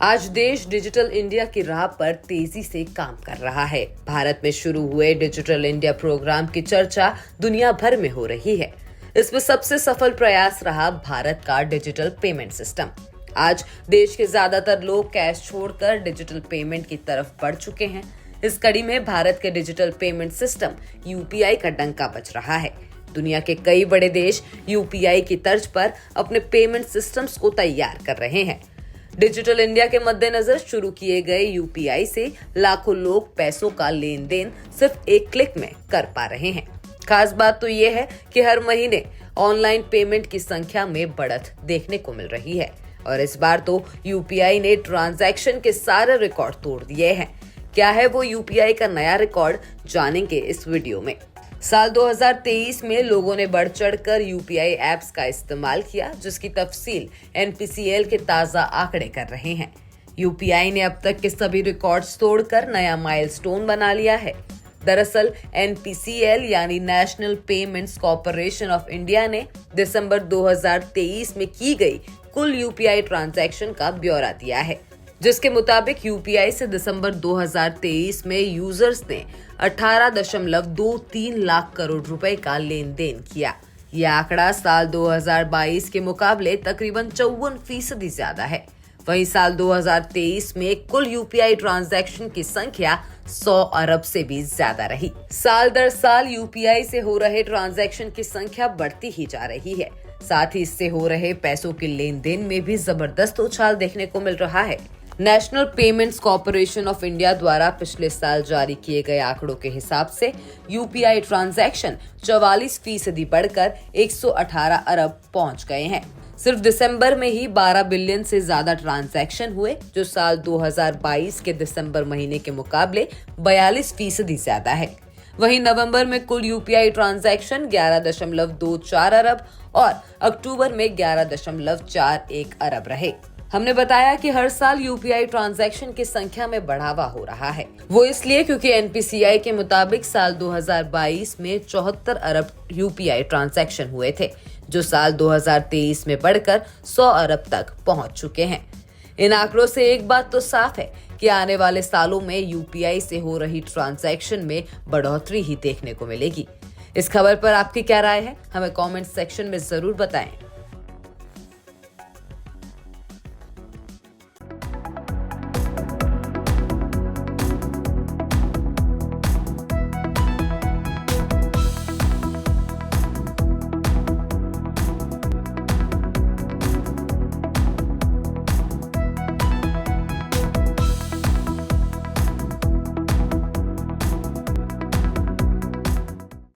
आज देश digital India की राह पर तेजी से काम कर रहा है। भारत में शुरू हुए डिजिटल इंडिया प्रोग्राम की चर्चा दुनिया भर में हो रही है। इसमें सबसे सफल प्रयास रहा भारत का डिजिटल पेमेंट सिस्टम। आज देश के ज्यादातर लोग कैश छोड़कर डिजिटल पेमेंट की तरफ बढ़ चुके हैं। इस कड़ी में भारत के डिजिटल पेमेंट सिस्टम यूपीआई का डंका बज रहा है। दुनिया के कई बड़े देश यूपीआई की तर्ज पर अपने पेमेंट सिस्टम्स को तैयार कर रहे हैं। डिजिटल इंडिया के मद्देनजर शुरू किए गए यूपीआई से लाखों लोग पैसों का लेन देन सिर्फ एक क्लिक में कर पा रहे हैं। खास बात तो ये है कि हर महीने ऑनलाइन पेमेंट की संख्या में बढ़त देखने को मिल रही है और इस बार तो यूपीआई ने ट्रांजैक्शन के सारे रिकॉर्ड तोड़ दिए हैं। क्या है वो यूपीआई का नया रिकॉर्ड, जानेंगे इस वीडियो में। साल 2023 में लोगों ने बढ़ चढ़कर यूपीआई ऐप्स का इस्तेमाल किया, जिसकी तफसील एनपीसीएल के ताजा आंकड़े कर रहे हैं। यूपीआई ने अब तक के सभी रिकॉर्ड्स तोड़कर नया माइलस्टोन बना लिया है। दरअसल एनपीसीएल यानी national payments corporation of India ने दिसंबर 2023 में की गई कुल यूपीआई ट्रांजैक्शन का ब्यौरा दिया है, जिसके मुताबिक यूपीआई से दिसंबर 2023 में यूजर्स ने 18.23 लाख करोड़ रुपए का लेन देन किया। यह आंकड़ा साल 2022 के मुकाबले तकरीबन 54% ज्यादा है। वहीं साल 2023 में कुल यूपीआई ट्रांजैक्शन की संख्या 100 अरब से भी ज्यादा रही। साल दर साल यूपीआई से हो रहे ट्रांजैक्शन की संख्या बढ़ती ही जा रही है। साथ ही इससे हो रहे पैसों के लेन देन में भी जबरदस्त उछाल देखने को मिल रहा है। National payments corporation of India द्वारा पिछले साल जारी किए गए आंकड़ों के हिसाब से यूपीआई ट्रांजैक्शन 44% बढ़कर 118 अरब पहुंच गए हैं। सिर्फ दिसंबर में ही 12 बिलियन से ज्यादा ट्रांजैक्शन हुए, जो साल 2022 के दिसंबर महीने के मुकाबले 42% ज्यादा है। वहीं नवंबर में कुल यूपीआई ट्रांजैक्शन 11.24 अरब और अक्टूबर में 11.41 अरब रहे। हमने बताया कि हर साल यूपीआई ट्रांजैक्शन की संख्या में बढ़ावा हो रहा है। वो इसलिए क्योंकि एनपीसीआई के मुताबिक साल 2022 में 74 अरब यूपीआई ट्रांजैक्शन हुए थे, जो साल 2023 में बढ़कर 100 अरब तक पहुंच चुके हैं। इन आंकड़ों से एक बात तो साफ है कि आने वाले सालों में यूपीआई से हो रही ट्रांजैक्शन में बढ़ोतरी ही देखने को मिलेगी। इस खबर पर आपकी क्या राय है, हमें कमेंट सेक्शन में जरूर बताएं।